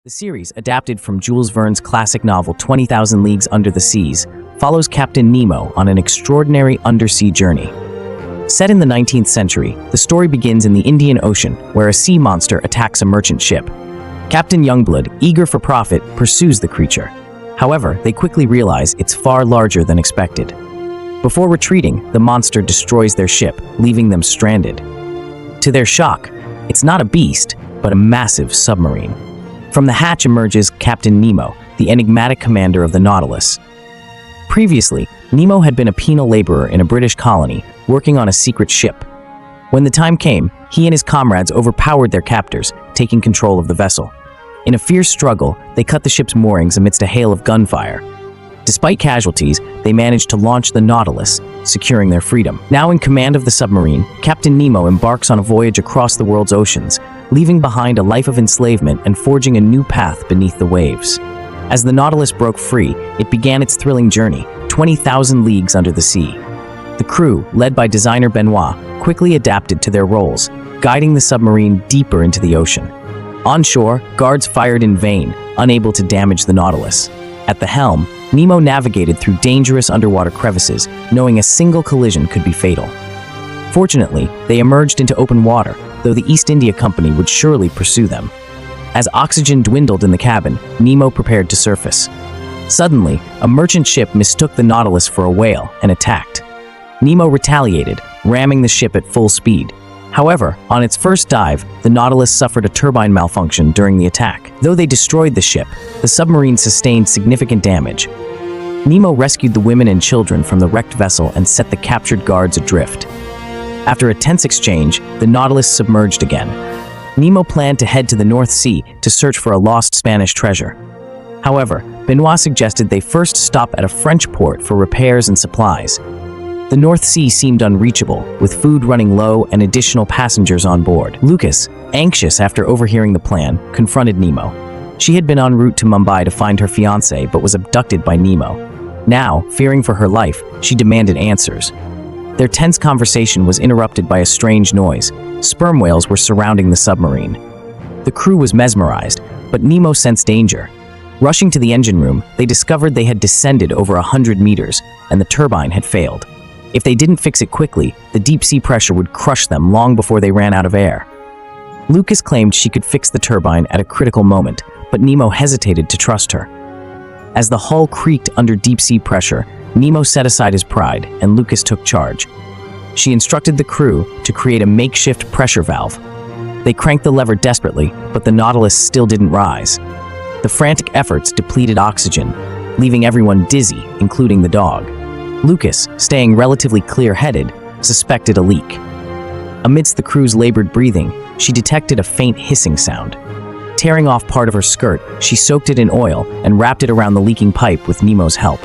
The series, adapted from Jules Verne's classic novel 20,000 Leagues Under the Seas, follows Captain Nemo on an extraordinary undersea journey. Set in the 19th century, the story begins in the Indian Ocean, where a sea monster attacks a merchant ship. Captain Youngblood, eager for profit, pursues the creature. However, they quickly realize it's far larger than expected. Before retreating, the monster destroys their ship, leaving them stranded. To their shock, it's not a beast, but a massive submarine. From the hatch emerges Captain Nemo, the enigmatic commander of the Nautilus. Previously, Nemo had been a penal laborer in a British colony, working on a secret ship. When the time came, he and his comrades overpowered their captors, taking control of the vessel. In a fierce struggle, they cut the ship's moorings amidst a hail of gunfire. Despite casualties, they managed to launch the Nautilus, securing their freedom. Now in command of the submarine, Captain Nemo embarks on a voyage across the world's oceans, leaving behind a life of enslavement and forging a new path beneath the waves. As the Nautilus broke free, it began its thrilling journey, 20,000 leagues under the sea. The crew, led by designer Benoit, quickly adapted to their roles, guiding the submarine deeper into the ocean. On shore, guards fired in vain, unable to damage the Nautilus. At the helm, Nemo navigated through dangerous underwater crevices, knowing a single collision could be fatal. Fortunately, they emerged into open water, though the East India Company would surely pursue them. As oxygen dwindled in the cabin, Nemo prepared to surface. Suddenly, a merchant ship mistook the Nautilus for a whale and attacked. Nemo retaliated, ramming the ship at full speed. However, on its first dive, the Nautilus suffered a turbine malfunction during the attack. Though they destroyed the ship, the submarine sustained significant damage. Nemo rescued the women and children from the wrecked vessel and set the captured guards adrift. After a tense exchange, the Nautilus submerged again. Nemo planned to head to the North Sea to search for a lost Spanish treasure. However, Benoit suggested they first stop at a French port for repairs and supplies. The North Sea seemed unreachable, with food running low and additional passengers on board. Lucas, anxious after overhearing the plan, confronted Nemo. She had been en route to Mumbai to find her fiancé but was abducted by Nemo. Now, fearing for her life, she demanded answers. Their tense conversation was interrupted by a strange noise. Sperm whales were surrounding the submarine. The crew was mesmerized, but Nemo sensed danger. Rushing to the engine room, they discovered they had descended over 100 meters, and the turbine had failed. If they didn't fix it quickly, the deep-sea pressure would crush them long before they ran out of air. Lucas claimed she could fix the turbine at a critical moment, but Nemo hesitated to trust her. As the hull creaked under deep-sea pressure, Nemo set aside his pride, and Lucas took charge. She instructed the crew to create a makeshift pressure valve. They cranked the lever desperately, but the Nautilus still didn't rise. The frantic efforts depleted oxygen, leaving everyone dizzy, including the dog. Lucas, staying relatively clear-headed, suspected a leak. Amidst the crew's labored breathing, she detected a faint hissing sound. Tearing off part of her skirt, she soaked it in oil and wrapped it around the leaking pipe with Nemo's help.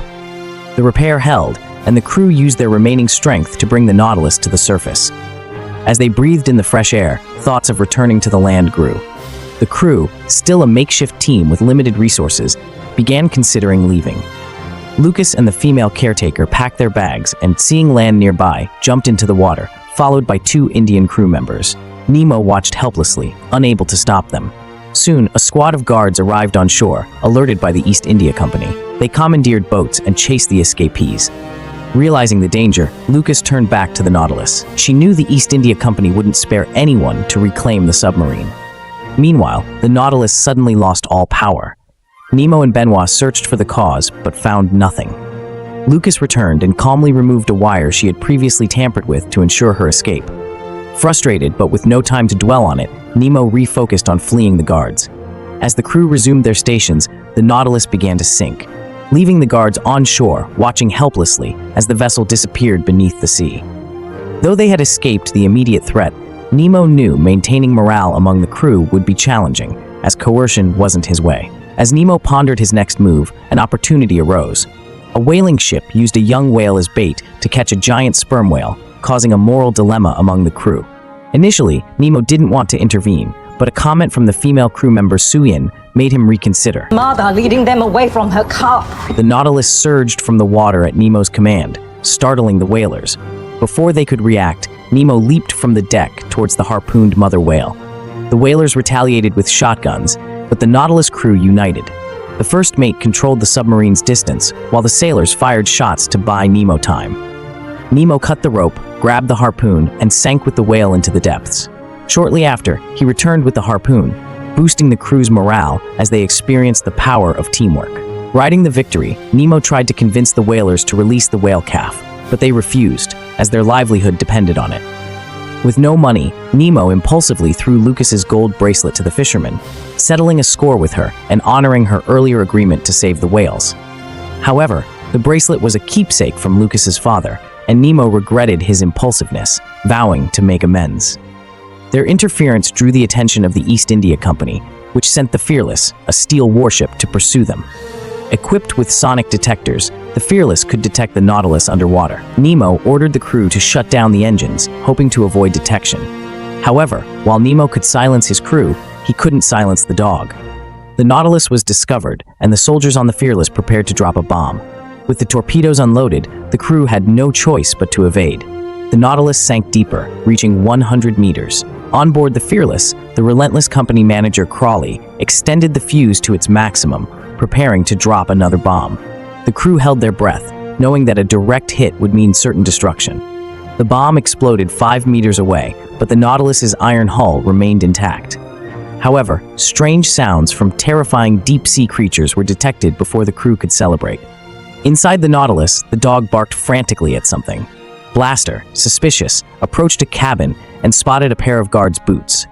The repair held, and the crew used their remaining strength to bring the Nautilus to the surface. As they breathed in the fresh air, thoughts of returning to the land grew. The crew, still a makeshift team with limited resources, began considering leaving. Lucas and the female caretaker packed their bags and, seeing land nearby, jumped into the water, followed by 2 Indian crew members. Nemo watched helplessly, unable to stop them. Soon, a squad of guards arrived on shore, alerted by the East India Company. They commandeered boats and chased the escapees. Realizing the danger, Lucas turned back to the Nautilus. She knew the East India Company wouldn't spare anyone to reclaim the submarine. Meanwhile, the Nautilus suddenly lost all power. Nemo and Benoit searched for the cause, but found nothing. Lucas returned and calmly removed a wire she had previously tampered with to ensure her escape. Frustrated, but with no time to dwell on it, Nemo refocused on fleeing the guards. As the crew resumed their stations, the Nautilus began to sink, leaving the guards on shore, watching helplessly as the vessel disappeared beneath the sea. Though they had escaped the immediate threat, Nemo knew maintaining morale among the crew would be challenging, as coercion wasn't his way. As Nemo pondered his next move, an opportunity arose. A whaling ship used a young whale as bait to catch a giant sperm whale, causing a moral dilemma among the crew. Initially, Nemo didn't want to intervene, but a comment from the female crew member Suyin made him reconsider. Mother leading them away from her calf. The Nautilus surged from the water at Nemo's command, startling the whalers. Before they could react, Nemo leaped from the deck towards the harpooned mother whale. The whalers retaliated with shotguns, but the Nautilus crew united. The first mate controlled the submarine's distance, while the sailors fired shots to buy Nemo time. Nemo cut the rope, grabbed the harpoon, and sank with the whale into the depths. Shortly after, he returned with the harpoon, boosting the crew's morale as they experienced the power of teamwork. Riding the victory, Nemo tried to convince the whalers to release the whale calf, but they refused, as their livelihood depended on it. With no money, Nemo impulsively threw Lucas's gold bracelet to the fisherman, settling a score with her and honoring her earlier agreement to save the whales. However, the bracelet was a keepsake from Lucas's father, and Nemo regretted his impulsiveness, vowing to make amends. Their interference drew the attention of the East India Company, which sent the Fearless, a steel warship, to pursue them. Equipped with sonic detectors, the Fearless could detect the Nautilus underwater. Nemo ordered the crew to shut down the engines, hoping to avoid detection. However, while Nemo could silence his crew, he couldn't silence the dog. The Nautilus was discovered, and the soldiers on the Fearless prepared to drop a bomb. With the torpedoes unloaded, the crew had no choice but to evade. The Nautilus sank deeper, reaching 100 meters. On board the Fearless, the relentless company manager Crawley extended the fuse to its maximum, preparing to drop another bomb. The crew held their breath, knowing that a direct hit would mean certain destruction. The bomb exploded 5 meters away, but the Nautilus's iron hull remained intact. However, strange sounds from terrifying deep-sea creatures were detected before the crew could celebrate. Inside the Nautilus, the dog barked frantically at something. Blaster, suspicious, approached a cabin and spotted a pair of guards' boots.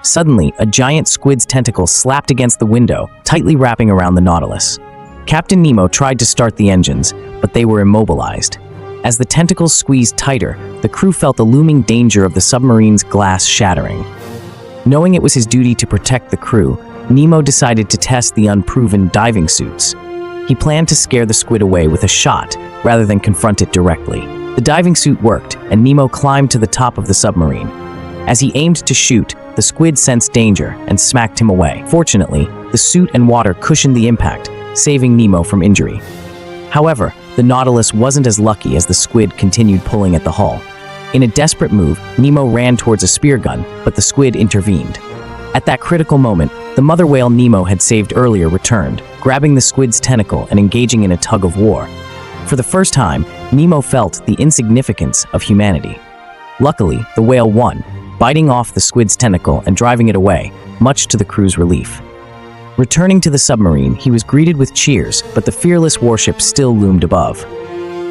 Suddenly, a giant squid's tentacle slapped against the window, tightly wrapping around the Nautilus. Captain Nemo tried to start the engines, but they were immobilized. As the tentacles squeezed tighter, the crew felt the looming danger of the submarine's glass shattering. Knowing it was his duty to protect the crew, Nemo decided to test the unproven diving suits. He planned to scare the squid away with a shot, rather than confront it directly. The diving suit worked, and Nemo climbed to the top of the submarine. As he aimed to shoot, the squid sensed danger and smacked him away. Fortunately, the suit and water cushioned the impact, saving Nemo from injury. However, the Nautilus wasn't as lucky as the squid continued pulling at the hull. In a desperate move, Nemo ran towards a spear gun, but the squid intervened. At that critical moment, the mother whale Nemo had saved earlier returned, grabbing the squid's tentacle and engaging in a tug of war. For the first time, Nemo felt the insignificance of humanity. Luckily, the whale won, biting off the squid's tentacle and driving it away, much to the crew's relief. Returning to the submarine, he was greeted with cheers, but the Fearless warship still loomed above.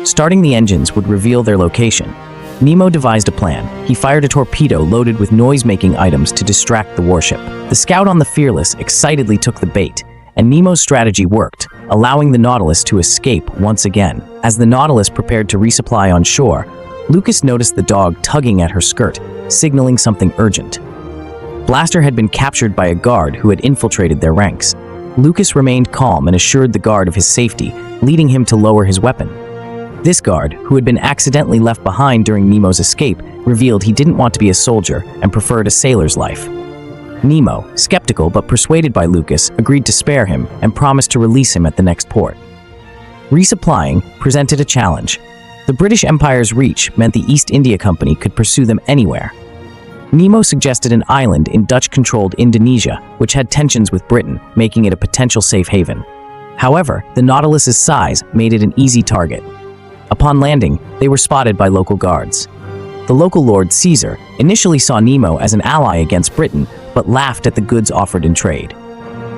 Starting the engines would reveal their location. Nemo devised a plan. He fired a torpedo loaded with noise-making items to distract the warship. The scout on the Fearless excitedly took the bait, and Nemo's strategy worked, allowing the Nautilus to escape once again. As the Nautilus prepared to resupply on shore, Lucas noticed the dog tugging at her skirt, signaling something urgent. Blaster had been captured by a guard who had infiltrated their ranks. Lucas remained calm and assured the guard of his safety, leading him to lower his weapon. This guard, who had been accidentally left behind during Nemo's escape, revealed he didn't want to be a soldier and preferred a sailor's life. Nemo, skeptical but persuaded by Lucas, agreed to spare him and promised to release him at the next port. Resupplying presented a challenge. The British Empire's reach meant the East India Company could pursue them anywhere. Nemo suggested an island in Dutch-controlled Indonesia, which had tensions with Britain, making it a potential safe haven. However, the Nautilus's size made it an easy target. Upon landing, they were spotted by local guards. The local lord, Caesar, initially saw Nemo as an ally against Britain, but laughed at the goods offered in trade.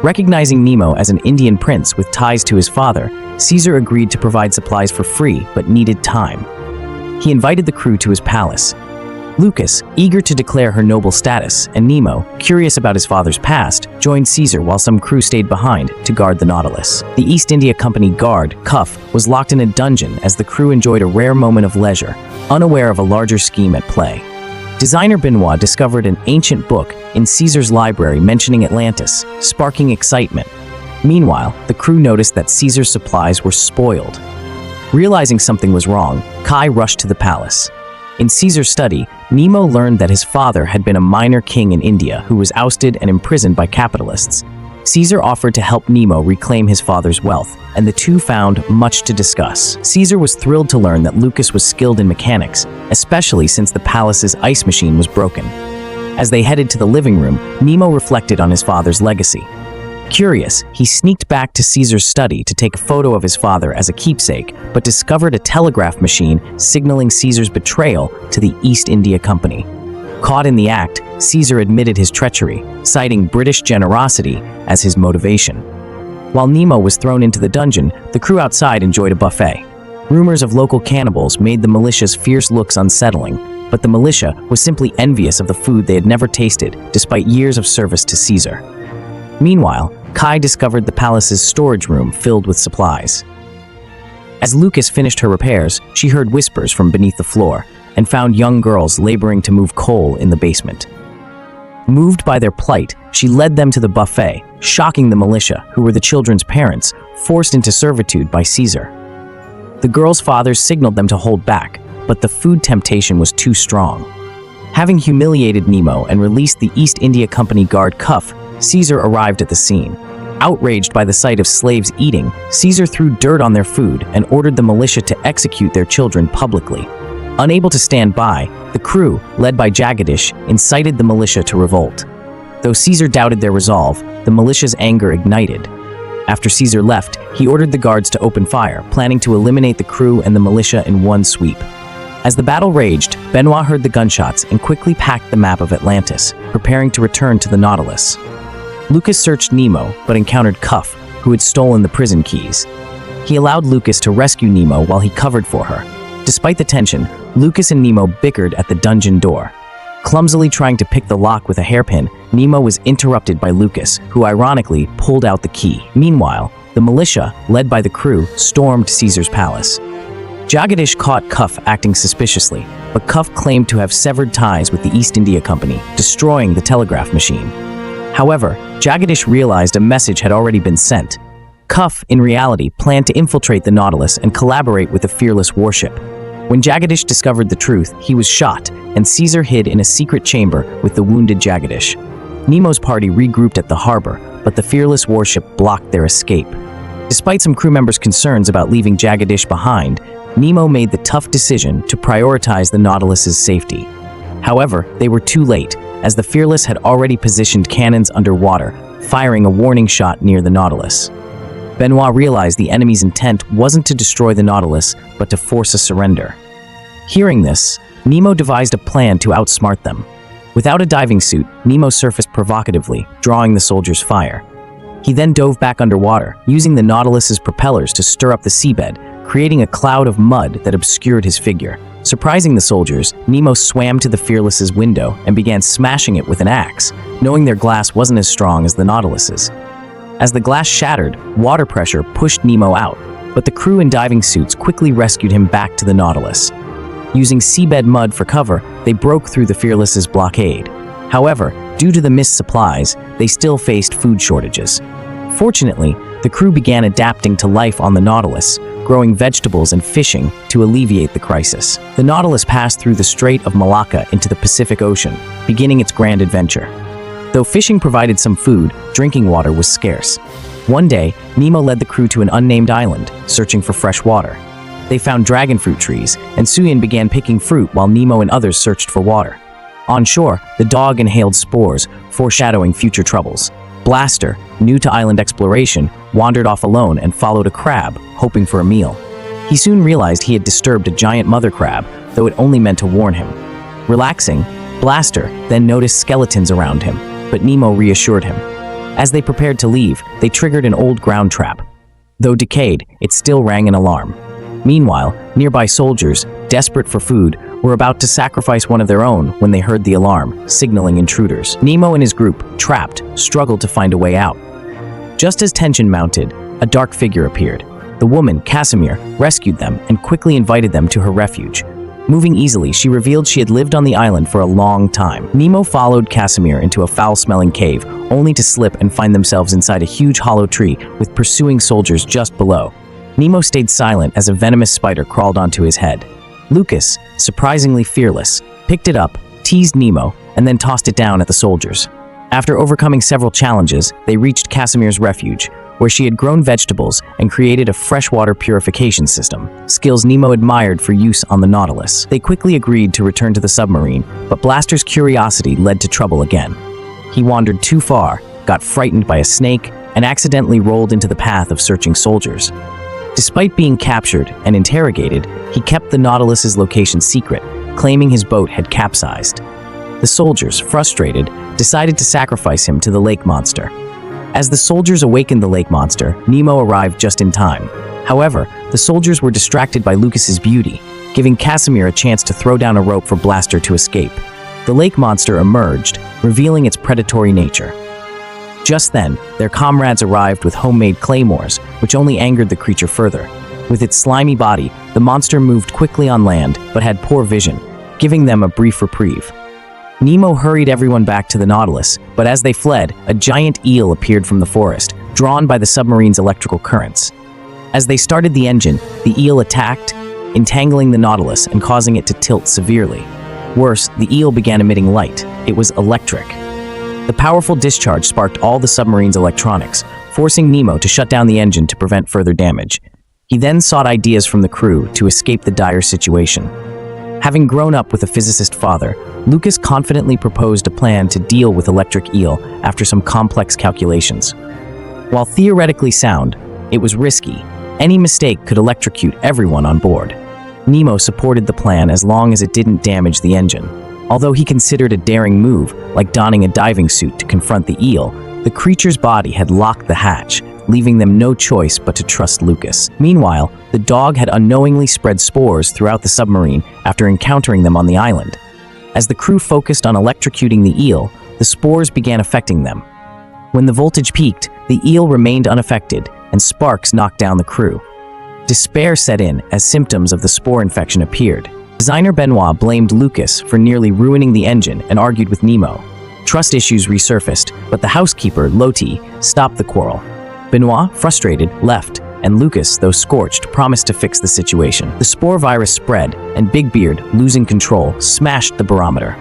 Recognizing Nemo as an Indian prince with ties to his father, Caesar agreed to provide supplies for free, but needed time. He invited the crew to his palace. Lucas, eager to declare her noble status, and Nemo, curious about his father's past, joined Caesar while some crew stayed behind to guard the Nautilus. The East India Company guard, Cuff, was locked in a dungeon as the crew enjoyed a rare moment of leisure, unaware of a larger scheme at play. Designer Benoit discovered an ancient book in Caesar's library mentioning Atlantis, sparking excitement. Meanwhile, the crew noticed that Caesar's supplies were spoiled. Realizing something was wrong, Kai rushed to the palace. In Caesar's study, Nemo learned that his father had been a minor king in India who was ousted and imprisoned by capitalists. Caesar offered to help Nemo reclaim his father's wealth, and the two found much to discuss. Caesar was thrilled to learn that Lucas was skilled in mechanics, especially since the palace's ice machine was broken. As they headed to the living room, Nemo reflected on his father's legacy. Curious, he sneaked back to Caesar's study to take a photo of his father as a keepsake, but discovered a telegraph machine signaling Caesar's betrayal to the East India Company. Caught in the act, Caesar admitted his treachery, citing British generosity as his motivation. While Nemo was thrown into the dungeon, the crew outside enjoyed a buffet. Rumors of local cannibals made the militia's fierce looks unsettling, but the militia was simply envious of the food they had never tasted, despite years of service to Caesar. Meanwhile, Kai discovered the palace's storage room filled with supplies. As Lucas finished her repairs, she heard whispers from beneath the floor and found young girls laboring to move coal in the basement. Moved by their plight, she led them to the buffet, shocking the militia, who were the children's parents, forced into servitude by Caesar. The girls' fathers signaled them to hold back, but the food temptation was too strong. Having humiliated Nemo and released the East India Company guard Cuff, Caesar arrived at the scene. Outraged by the sight of slaves eating, Caesar threw dirt on their food and ordered the militia to execute their children publicly. Unable to stand by, the crew, led by Jagadish, incited the militia to revolt. Though Caesar doubted their resolve, the militia's anger ignited. After Caesar left, he ordered the guards to open fire, planning to eliminate the crew and the militia in one sweep. As the battle raged, Benoit heard the gunshots and quickly packed the map of Atlantis, preparing to return to the Nautilus. Lucas searched Nemo, but encountered Cuff, who had stolen the prison keys. He allowed Lucas to rescue Nemo while he covered for her. Despite the tension, Lucas and Nemo bickered at the dungeon door. Clumsily trying to pick the lock with a hairpin, Nemo was interrupted by Lucas, who ironically pulled out the key. Meanwhile, the militia, led by the crew, stormed Caesar's palace. Jagadish caught Cuff acting suspiciously, but Cuff claimed to have severed ties with the East India Company, destroying the telegraph machine. However, Jagadish realized a message had already been sent. Cuff, in reality, planned to infiltrate the Nautilus and collaborate with the fearless warship. When Jagadish discovered the truth, he was shot, and Caesar hid in a secret chamber with the wounded Jagadish. Nemo's party regrouped at the harbor, but the fearless warship blocked their escape. Despite some crew members' concerns about leaving Jagadish behind, Nemo made the tough decision to prioritize the Nautilus's safety. However, they were too late, as the Fearless had already positioned cannons underwater, firing a warning shot near the Nautilus. Benoit realized the enemy's intent wasn't to destroy the Nautilus, but to force a surrender. Hearing this, Nemo devised a plan to outsmart them. Without a diving suit, Nemo surfaced provocatively, drawing the soldiers' fire. He then dove back underwater, using the Nautilus's propellers to stir up the seabed, creating a cloud of mud that obscured his figure. Surprising the soldiers, Nemo swam to the Fearless's window and began smashing it with an axe, knowing their glass wasn't as strong as the Nautilus's. As the glass shattered, water pressure pushed Nemo out, but the crew in diving suits quickly rescued him back to the Nautilus. Using seabed mud for cover, they broke through the Fearless's blockade. However, due to the missed supplies, they still faced food shortages. Fortunately, the crew began adapting to life on the Nautilus, growing vegetables and fishing to alleviate the crisis. The Nautilus passed through the Strait of Malacca into the Pacific Ocean, beginning its grand adventure. Though fishing provided some food, drinking water was scarce. One day, Nemo led the crew to an unnamed island, searching for fresh water. They found dragon fruit trees, and Suyin began picking fruit while Nemo and others searched for water. On shore, the dog inhaled spores, foreshadowing future troubles. Blaster, new to island exploration, wandered off alone and followed a crab, hoping for a meal. He soon realized he had disturbed a giant mother crab, though it only meant to warn him. Relaxing, Blaster then noticed skeletons around him, but Nemo reassured him. As they prepared to leave, they triggered an old ground trap. Though decayed, it still rang an alarm. Meanwhile, nearby soldiers, desperate for food, were about to sacrifice one of their own when they heard the alarm, signaling intruders. Nemo and his group, trapped, struggled to find a way out. Just as tension mounted, a dark figure appeared. The woman, Casimir, rescued them and quickly invited them to her refuge. Moving easily, she revealed she had lived on the island for a long time. Nemo followed Casimir into a foul-smelling cave, only to slip and find themselves inside a huge hollow tree with pursuing soldiers just below. Nemo stayed silent as a venomous spider crawled onto his head. Lucas, surprisingly fearless, picked it up, teased Nemo, and then tossed it down at the soldiers. After overcoming several challenges, they reached Casimir's refuge, where she had grown vegetables and created a freshwater purification system, skills Nemo admired for use on the Nautilus. They quickly agreed to return to the submarine, but Blaster's curiosity led to trouble again. He wandered too far, got frightened by a snake, and accidentally rolled into the path of searching soldiers. Despite being captured and interrogated, he kept the Nautilus's location secret, claiming his boat had capsized. The soldiers, frustrated, decided to sacrifice him to the lake monster. As the soldiers awakened the lake monster, Nemo arrived just in time. However, the soldiers were distracted by Lucas's beauty, giving Casimir a chance to throw down a rope for Blaster to escape. The lake monster emerged, revealing its predatory nature. Just then, their comrades arrived with homemade claymores, which only angered the creature further. With its slimy body, the monster moved quickly on land, but had poor vision, giving them a brief reprieve. Nemo hurried everyone back to the Nautilus, but as they fled, a giant eel appeared from the forest, drawn by the submarine's electrical currents. As they started the engine, the eel attacked, entangling the Nautilus and causing it to tilt severely. Worse, the eel began emitting light. It was electric. The powerful discharge sparked all the submarine's electronics, forcing Nemo to shut down the engine to prevent further damage. He then sought ideas from the crew to escape the dire situation. Having grown up with a physicist father, Lucas confidently proposed a plan to deal with electric eel after some complex calculations. While theoretically sound, it was risky. Any mistake could electrocute everyone on board. Nemo supported the plan as long as it didn't damage the engine. Although he considered a daring move, like donning a diving suit to confront the eel, the creature's body had locked the hatch, leaving them no choice but to trust Lucas. Meanwhile, the dog had unknowingly spread spores throughout the submarine after encountering them on the island. As the crew focused on electrocuting the eel, the spores began affecting them. When the voltage peaked, the eel remained unaffected, and sparks knocked down the crew. Despair set in as symptoms of the spore infection appeared. Designer Benoit blamed Lucas for nearly ruining the engine and argued with Nemo. Trust issues resurfaced, but the housekeeper, Loti, stopped the quarrel. Benoit, frustrated, left, and Lucas, though scorched, promised to fix the situation. The spore virus spread, and Big Beard, losing control, smashed the barometer.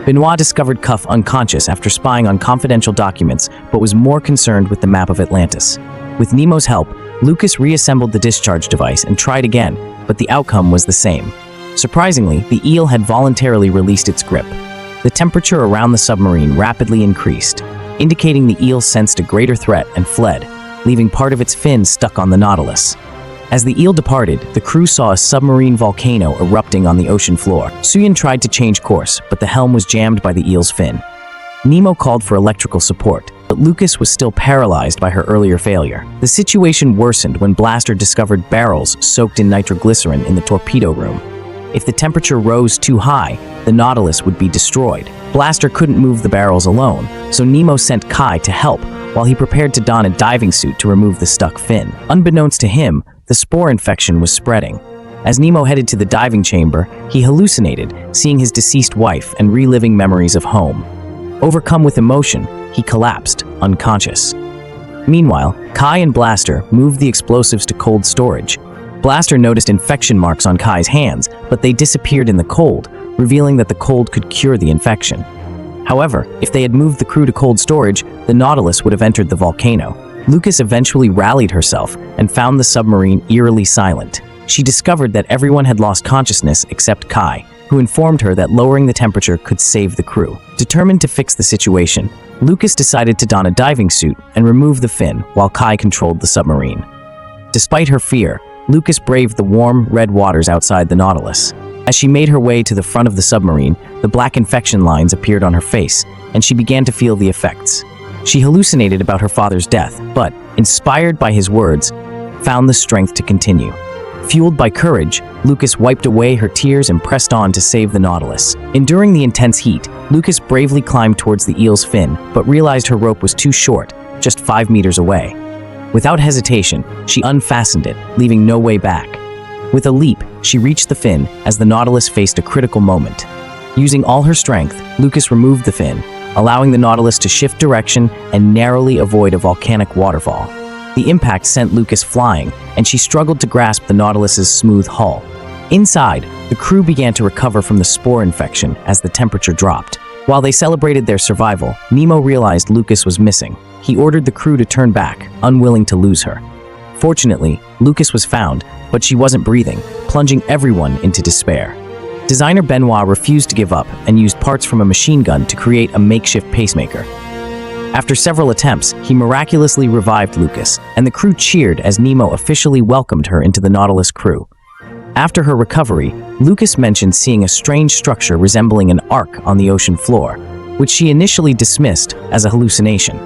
Benoit discovered Cuff unconscious after spying on confidential documents, but was more concerned with the map of Atlantis. With Nemo's help, Lucas reassembled the discharge device and tried again, but the outcome was the same. Surprisingly, the eel had voluntarily released its grip. The temperature around the submarine rapidly increased, indicating the eel sensed a greater threat and fled, leaving part of its fin stuck on the Nautilus. As the eel departed, the crew saw a submarine volcano erupting on the ocean floor. Suyin tried to change course, but the helm was jammed by the eel's fin. Nemo called for electrical support, but Lucas was still paralyzed by her earlier failure. The situation worsened when Blaster discovered barrels soaked in nitroglycerin in the torpedo room. If the temperature rose too high, the Nautilus would be destroyed. Blaster couldn't move the barrels alone, so Nemo sent Kai to help while he prepared to don a diving suit to remove the stuck fin. Unbeknownst to him, the spore infection was spreading. As Nemo headed to the diving chamber, he hallucinated, seeing his deceased wife and reliving memories of home. Overcome with emotion, he collapsed, unconscious. Meanwhile, Kai and Blaster moved the explosives to cold storage. Blaster noticed infection marks on Kai's hands, but they disappeared in the cold, revealing that the cold could cure the infection. However, if they had moved the crew to cold storage, the Nautilus would have entered the volcano. Lucas eventually rallied herself and found the submarine eerily silent. She discovered that everyone had lost consciousness except Kai, who informed her that lowering the temperature could save the crew. Determined to fix the situation, Lucas decided to don a diving suit and remove the fin while Kai controlled the submarine. Despite her fear, Lucas braved the warm, red waters outside the Nautilus. As she made her way to the front of the submarine, the black infection lines appeared on her face, and she began to feel the effects. She hallucinated about her father's death, but, inspired by his words, found the strength to continue. Fueled by courage, Lucas wiped away her tears and pressed on to save the Nautilus. Enduring the intense heat, Lucas bravely climbed towards the eel's fin, but realized her rope was too short, just 5 meters away. Without hesitation, she unfastened it, leaving no way back. With a leap, she reached the fin as the Nautilus faced a critical moment. Using all her strength, Lucas removed the fin, allowing the Nautilus to shift direction and narrowly avoid a volcanic waterfall. The impact sent Lucas flying, and she struggled to grasp the Nautilus's smooth hull. Inside, the crew began to recover from the spore infection as the temperature dropped. While they celebrated their survival, Nemo realized Lucas was missing. He ordered the crew to turn back, unwilling to lose her. Fortunately, Lucas was found, but she wasn't breathing, plunging everyone into despair. Designer Benoit refused to give up and used parts from a machine gun to create a makeshift pacemaker. After several attempts, he miraculously revived Lucas, and the crew cheered as Nemo officially welcomed her into the Nautilus crew. After her recovery, Lucas mentioned seeing a strange structure resembling an ark on the ocean floor, which she initially dismissed as a hallucination.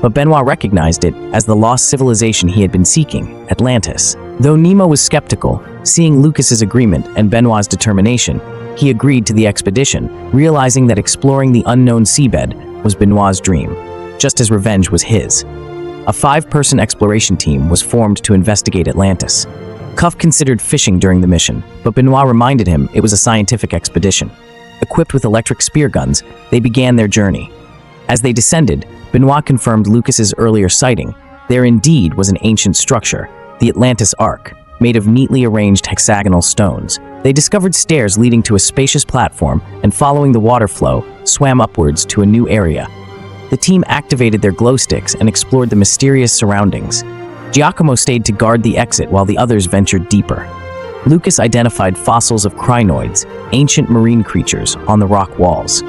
But Benoit recognized it as the lost civilization he had been seeking, Atlantis. Though Nemo was skeptical, seeing Lucas's agreement and Benoit's determination, he agreed to the expedition, realizing that exploring the unknown seabed was Benoit's dream, just as revenge was his. A 5-person exploration team was formed to investigate Atlantis. Cuff considered fishing during the mission, but Benoit reminded him it was a scientific expedition. Equipped with electric spear guns, they began their journey. As they descended, Benoit confirmed Lucas's earlier sighting. There indeed was an ancient structure, the Atlantis Ark, made of neatly arranged hexagonal stones. They discovered stairs leading to a spacious platform and, following the water flow, swam upwards to a new area. The team activated their glow sticks and explored the mysterious surroundings. Giacomo stayed to guard the exit while the others ventured deeper. Lucas identified fossils of crinoids, ancient marine creatures, on the rock walls.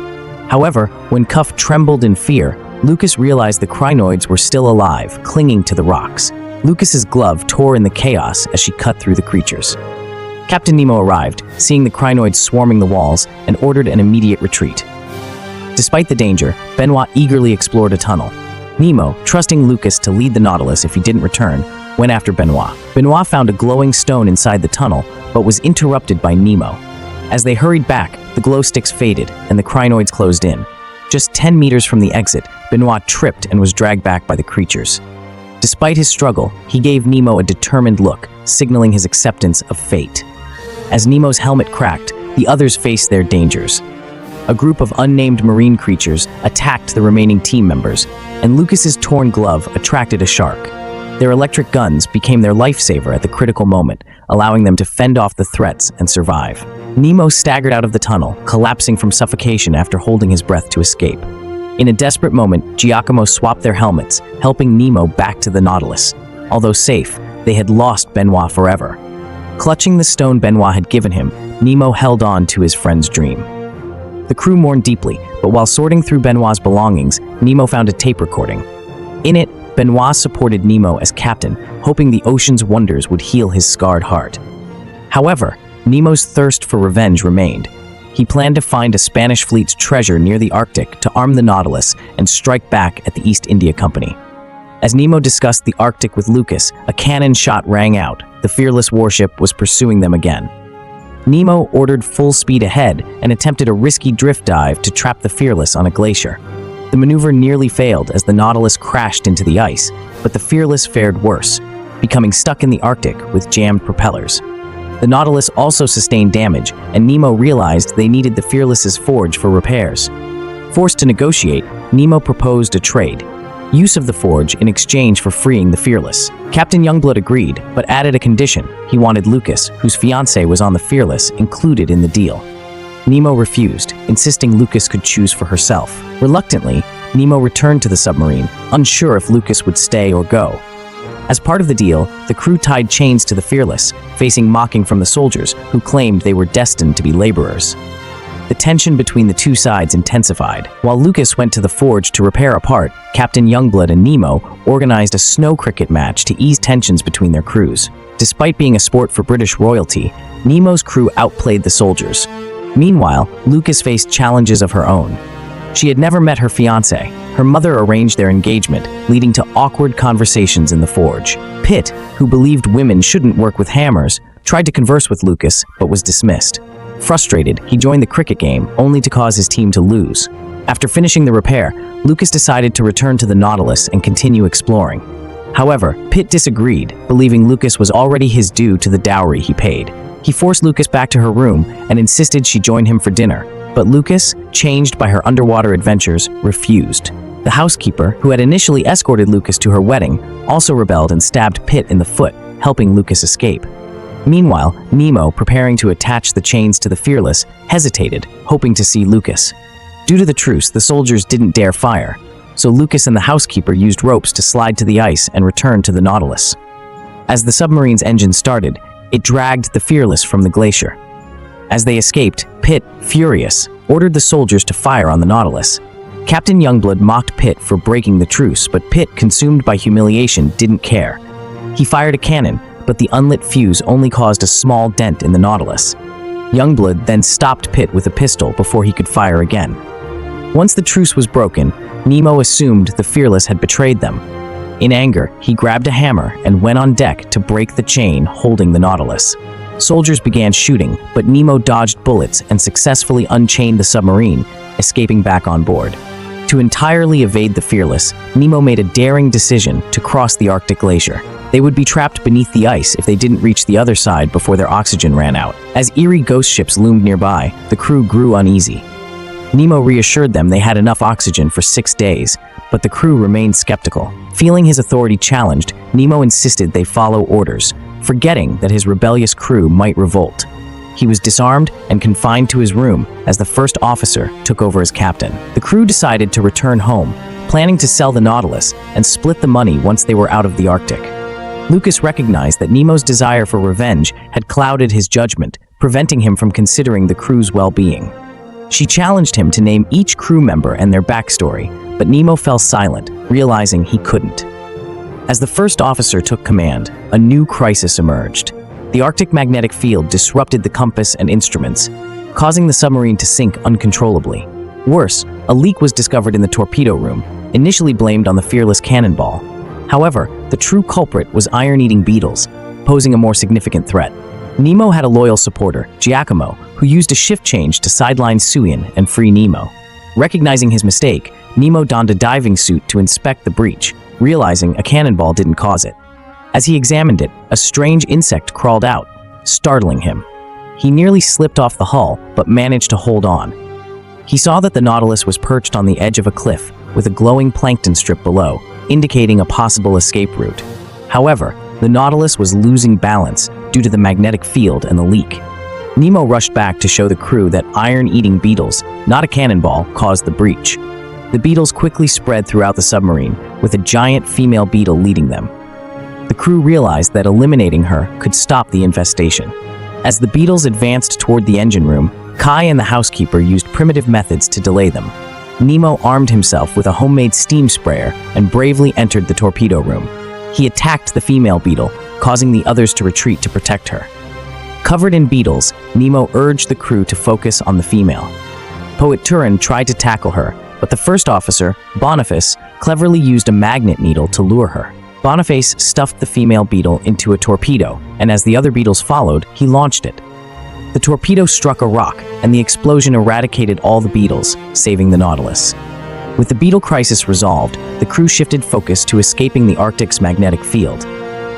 However, when Cuff trembled in fear, Lucas realized the crinoids were still alive, clinging to the rocks. Lucas's glove tore in the chaos as she cut through the creatures. Captain Nemo arrived, seeing the crinoids swarming the walls, and ordered an immediate retreat. Despite the danger, Benoit eagerly explored a tunnel. Nemo, trusting Lucas to lead the Nautilus if he didn't return, went after Benoit. Benoit found a glowing stone inside the tunnel, but was interrupted by Nemo. As they hurried back, the glow sticks faded, and the crinoids closed in. Just 10 meters from the exit, Benoit tripped and was dragged back by the creatures. Despite his struggle, he gave Nemo a determined look, signaling his acceptance of fate. As Nemo's helmet cracked, the others faced their dangers. A group of unnamed marine creatures attacked the remaining team members, and Lucas's torn glove attracted a shark. Their electric guns became their lifesaver at the critical moment, allowing them to fend off the threats and survive. Nemo staggered out of the tunnel, collapsing from suffocation after holding his breath to escape. In a desperate moment, Giacomo swapped their helmets, helping Nemo back to the Nautilus. Although safe, they had lost Benoit forever. Clutching the stone Benoit had given him, Nemo held on to his friend's dream. The crew mourned deeply, but while sorting through Benoit's belongings, Nemo found a tape recording. In it, Benoit supported Nemo as captain, hoping the ocean's wonders would heal his scarred heart. However, Nemo's thirst for revenge remained. He planned to find a Spanish fleet's treasure near the Arctic to arm the Nautilus and strike back at the East India Company. As Nemo discussed the Arctic with Lucas, a cannon shot rang out. The fearless warship was pursuing them again. Nemo ordered full speed ahead and attempted a risky drift dive to trap the Fearless on a glacier. The maneuver nearly failed as the Nautilus crashed into the ice, but the Fearless fared worse, becoming stuck in the Arctic with jammed propellers. The Nautilus also sustained damage, and Nemo realized they needed the Fearless's forge for repairs. Forced to negotiate, Nemo proposed a trade: use of the forge in exchange for freeing the Fearless. Captain Youngblood agreed, but added a condition. He wanted Lucas, whose fiancée was on the Fearless, included in the deal. Nemo refused, insisting Lucas could choose for herself. Reluctantly, Nemo returned to the submarine, unsure if Lucas would stay or go. As part of the deal, the crew tied chains to the Fearless, facing mocking from the soldiers, who claimed they were destined to be laborers. The tension between the two sides intensified. While Lucas went to the forge to repair a part, Captain Youngblood and Nemo organized a snow cricket match to ease tensions between their crews. Despite being a sport for British royalty, Nemo's crew outplayed the soldiers. Meanwhile, Lucas faced challenges of her own. She had never met her fiancé. Her mother arranged their engagement, leading to awkward conversations in the forge. Pitt, who believed women shouldn't work with hammers, tried to converse with Lucas, but was dismissed. Frustrated, he joined the cricket game, only to cause his team to lose. After finishing the repair, Lucas decided to return to the Nautilus and continue exploring. However, Pitt disagreed, believing Lucas was already his due to the dowry he paid. He forced Lucas back to her room and insisted she join him for dinner, but Lucas, changed by her underwater adventures, refused. The housekeeper, who had initially escorted Lucas to her wedding, also rebelled and stabbed Pitt in the foot, helping Lucas escape. Meanwhile, Nemo, preparing to attach the chains to the Fearless, hesitated, hoping to see Lucas. Due to the truce, the soldiers didn't dare fire, so Lucas and the housekeeper used ropes to slide to the ice and return to the Nautilus. As the submarine's engine started, it dragged the Fearless from the glacier. As they escaped, Pitt, furious, ordered the soldiers to fire on the Nautilus. Captain Youngblood mocked Pitt for breaking the truce, but Pitt, consumed by humiliation, didn't care. He fired a cannon, but the unlit fuse only caused a small dent in the Nautilus. Youngblood then stopped Pitt with a pistol before he could fire again. Once the truce was broken, Nemo assumed the Fearless had betrayed them. In anger, he grabbed a hammer and went on deck to break the chain holding the Nautilus. Soldiers began shooting, but Nemo dodged bullets and successfully unchained the submarine, escaping back on board. To entirely evade the Fearless, Nemo made a daring decision to cross the Arctic glacier. They would be trapped beneath the ice if they didn't reach the other side before their oxygen ran out. As eerie ghost ships loomed nearby, the crew grew uneasy. Nemo reassured them they had enough oxygen for 6 days, but the crew remained skeptical. Feeling his authority challenged, Nemo insisted they follow orders, forgetting that his rebellious crew might revolt. He was disarmed and confined to his room as the first officer took over as captain. The crew decided to return home, planning to sell the Nautilus and split the money once they were out of the Arctic. Lucas recognized that Nemo's desire for revenge had clouded his judgment, preventing him from considering the crew's well-being. She challenged him to name each crew member and their backstory, but Nemo fell silent, realizing he couldn't. As the first officer took command, a new crisis emerged. The Arctic magnetic field disrupted the compass and instruments, causing the submarine to sink uncontrollably. Worse, a leak was discovered in the torpedo room, initially blamed on the Fearless cannonball. However, the true culprit was iron-eating beetles, posing a more significant threat. Nemo had a loyal supporter, Giacomo, who used a shift change to sideline Suyin and free Nemo. Recognizing his mistake, Nemo donned a diving suit to inspect the breach, realizing a cannonball didn't cause it. As he examined it, a strange insect crawled out, startling him. He nearly slipped off the hull, but managed to hold on. He saw that the Nautilus was perched on the edge of a cliff, with a glowing plankton strip below, indicating a possible escape route. However, the Nautilus was losing balance due to the magnetic field and the leak. Nemo rushed back to show the crew that iron-eating beetles, not a cannonball, caused the breach. The beetles quickly spread throughout the submarine, with a giant female beetle leading them. The crew realized that eliminating her could stop the infestation. As the beetles advanced toward the engine room, Kai and the housekeeper used primitive methods to delay them. Nemo armed himself with a homemade steam sprayer and bravely entered the torpedo room. He attacked the female beetle, causing the others to retreat to protect her. Covered in beetles, Nemo urged the crew to focus on the female. Poet Turin tried to tackle her, but the first officer, Boniface, cleverly used a magnet needle to lure her. Boniface stuffed the female beetle into a torpedo, and as the other beetles followed, he launched it. The torpedo struck a rock, and the explosion eradicated all the beetles, saving the Nautilus. With the beetle crisis resolved, the crew shifted focus to escaping the Arctic's magnetic field.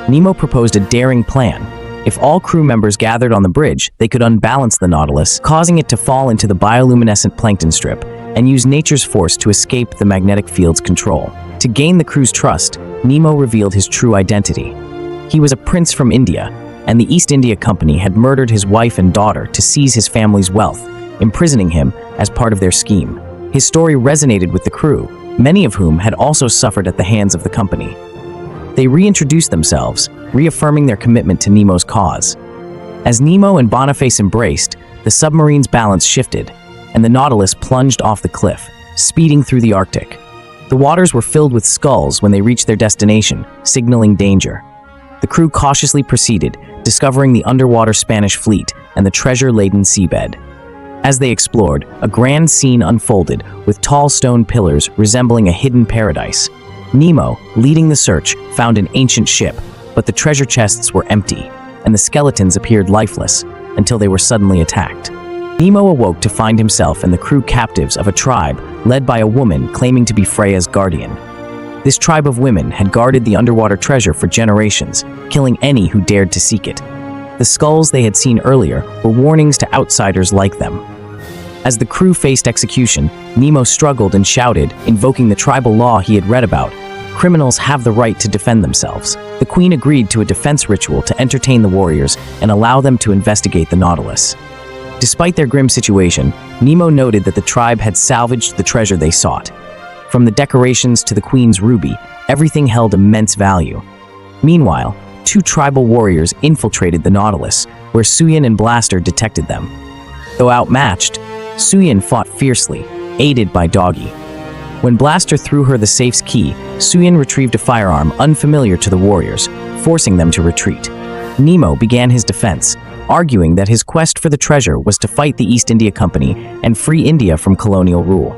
Nemo proposed a daring plan. If all crew members gathered on the bridge, they could unbalance the Nautilus, causing it to fall into the bioluminescent plankton strip, and use nature's force to escape the magnetic field's control. To gain the crew's trust, Nemo revealed his true identity. He was a prince from India, and the East India Company had murdered his wife and daughter to seize his family's wealth, imprisoning him as part of their scheme. His story resonated with the crew, many of whom had also suffered at the hands of the company. They reintroduced themselves, reaffirming their commitment to Nemo's cause. As Nemo and Boniface embraced, the submarine's balance shifted, and the Nautilus plunged off the cliff, speeding through the Arctic. The waters were filled with skulls when they reached their destination, signaling danger. The crew cautiously proceeded, discovering the underwater Spanish fleet and the treasure-laden seabed. As they explored, a grand scene unfolded, with tall stone pillars resembling a hidden paradise. Nemo, leading the search, found an ancient ship, but the treasure chests were empty, and the skeletons appeared lifeless until they were suddenly attacked. Nemo awoke to find himself and the crew captives of a tribe led by a woman claiming to be Freya's guardian. This tribe of women had guarded the underwater treasure for generations, killing any who dared to seek it. The skulls they had seen earlier were warnings to outsiders like them. As the crew faced execution, Nemo struggled and shouted, invoking the tribal law he had read about. Criminals have the right to defend themselves. The Queen agreed to a defense ritual to entertain the warriors and allow them to investigate the Nautilus. Despite their grim situation, Nemo noted that the tribe had salvaged the treasure they sought. From the decorations to the Queen's ruby, everything held immense value. Meanwhile, two tribal warriors infiltrated the Nautilus, where Suyin and Blaster detected them. Though outmatched, Suyin fought fiercely, aided by Doggy. When Blaster threw her the safe's key, Suyin retrieved a firearm unfamiliar to the warriors, forcing them to retreat. Nemo began his defense, arguing that his quest for the treasure was to fight the East India Company and free India from colonial rule.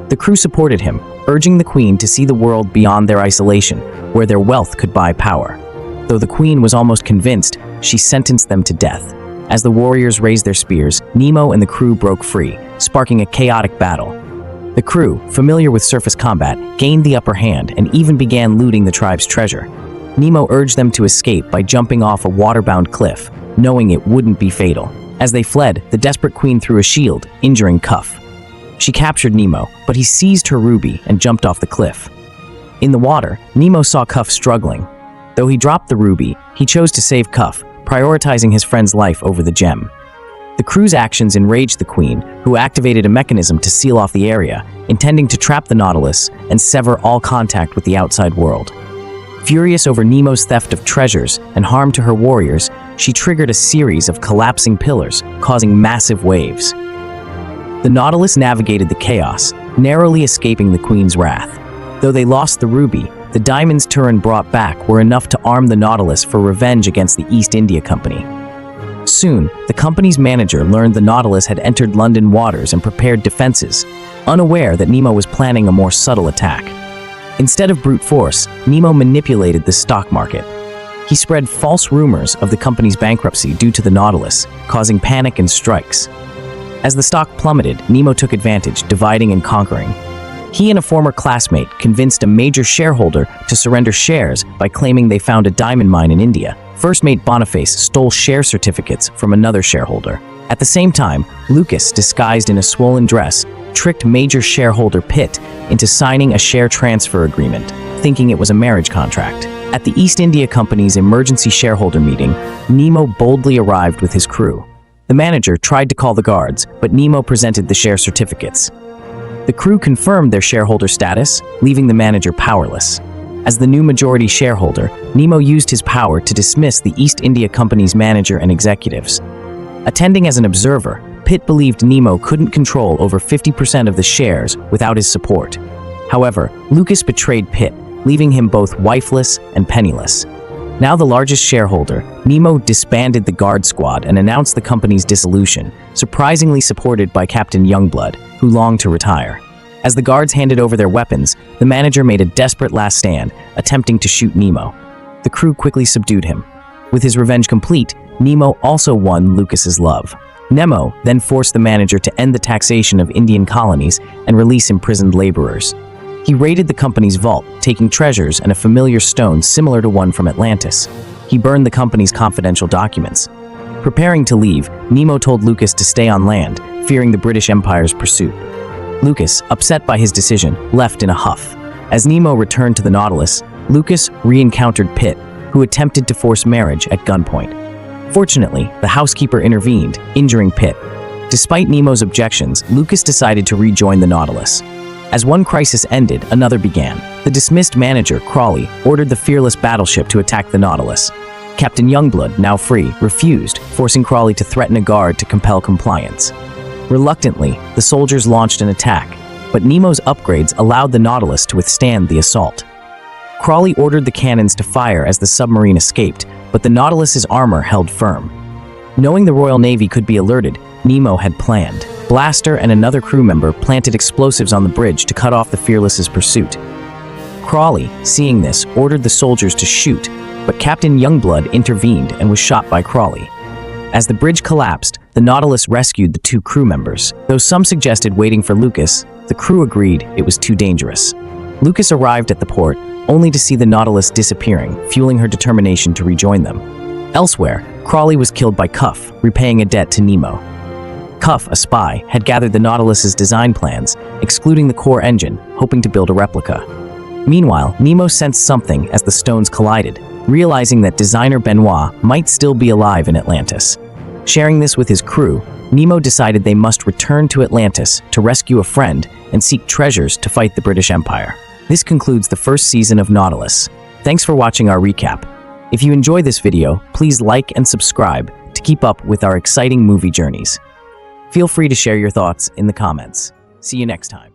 The crew supported him, urging the Queen to see the world beyond their isolation, where their wealth could buy power. Though the Queen was almost convinced, she sentenced them to death. As the warriors raised their spears, Nemo and the crew broke free, sparking a chaotic battle. The crew, familiar with surface combat, gained the upper hand and even began looting the tribe's treasure. Nemo urged them to escape by jumping off a water-bound cliff, knowing it wouldn't be fatal. As they fled, the desperate Queen threw a shield, injuring Cuff. She captured Nemo, but he seized her ruby and jumped off the cliff. In the water, Nemo saw Cuff struggling. Though he dropped the ruby, he chose to save Cuff, prioritizing his friend's life over the gem. The crew's actions enraged the Queen, who activated a mechanism to seal off the area, intending to trap the Nautilus and sever all contact with the outside world. Furious over Nemo's theft of treasures and harm to her warriors, she triggered a series of collapsing pillars, causing massive waves. The Nautilus navigated the chaos, narrowly escaping the Queen's wrath. Though they lost the ruby, the diamonds Turin brought back were enough to arm the Nautilus for revenge against the East India Company. Soon, the company's manager learned the Nautilus had entered London waters and prepared defenses, unaware that Nemo was planning a more subtle attack. Instead of brute force, Nemo manipulated the stock market. He spread false rumors of the company's bankruptcy due to the Nautilus, causing panic and strikes. As the stock plummeted, Nemo took advantage, dividing and conquering. He and a former classmate convinced a major shareholder to surrender shares by claiming they found a diamond mine in India. First mate Boniface stole share certificates from another shareholder. At the same time, Lucas, disguised in a swollen dress, tricked major shareholder Pitt into signing a share transfer agreement, thinking it was a marriage contract. At the East India Company's emergency shareholder meeting, Nemo boldly arrived with his crew. The manager tried to call the guards, but Nemo presented the share certificates. The crew confirmed their shareholder status, leaving the manager powerless. As the new majority shareholder, Nemo used his power to dismiss the East India Company's manager and executives. Attending as an observer, Pitt believed Nemo couldn't control over 50% of the shares without his support. However, Lucas betrayed Pitt, leaving him both wifeless and penniless. Now the largest shareholder, Nemo disbanded the guard squad and announced the company's dissolution, surprisingly supported by Captain Youngblood, who longed to retire. As the guards handed over their weapons, the manager made a desperate last stand, attempting to shoot Nemo. The crew quickly subdued him. With his revenge complete, Nemo also won Lucas's love. Nemo then forced the manager to end the taxation of Indian colonies and release imprisoned laborers. He raided the company's vault, taking treasures and a familiar stone similar to one from Atlantis. He burned the company's confidential documents. Preparing to leave, Nemo told Lucas to stay on land, fearing the British Empire's pursuit. Lucas, upset by his decision, left in a huff. As Nemo returned to the Nautilus, Lucas re-encountered Pitt, who attempted to force marriage at gunpoint. Fortunately, the housekeeper intervened, injuring Pitt. Despite Nemo's objections, Lucas decided to rejoin the Nautilus. As one crisis ended, another began. The dismissed manager, Crawley, ordered the fearless battleship to attack the Nautilus. Captain Youngblood, now free, refused, forcing Crawley to threaten a guard to compel compliance. Reluctantly, the soldiers launched an attack, but Nemo's upgrades allowed the Nautilus to withstand the assault. Crawley ordered the cannons to fire as the submarine escaped, but the Nautilus's armor held firm. Knowing the Royal Navy could be alerted, Nemo had planned. Blaster and another crew member planted explosives on the bridge to cut off the Fearless's pursuit. Crawley, seeing this, ordered the soldiers to shoot, but Captain Youngblood intervened and was shot by Crawley. As the bridge collapsed, the Nautilus rescued the two crew members. Though some suggested waiting for Lucas, the crew agreed it was too dangerous. Lucas arrived at the port, only to see the Nautilus disappearing, fueling her determination to rejoin them. Elsewhere, Crawley was killed by Cuff, repaying a debt to Nemo. Cuff, a spy, had gathered the Nautilus's design plans, excluding the core engine, hoping to build a replica. Meanwhile, Nemo sensed something as the stones collided, realizing that designer Benoit might still be alive in Atlantis. Sharing this with his crew, Nemo decided they must return to Atlantis to rescue a friend and seek treasures to fight the British Empire. This concludes the first season of Nautilus. Thanks for watching our recap. If you enjoyed this video, please like and subscribe to keep up with our exciting movie journeys. Feel free to share your thoughts in the comments. See you next time.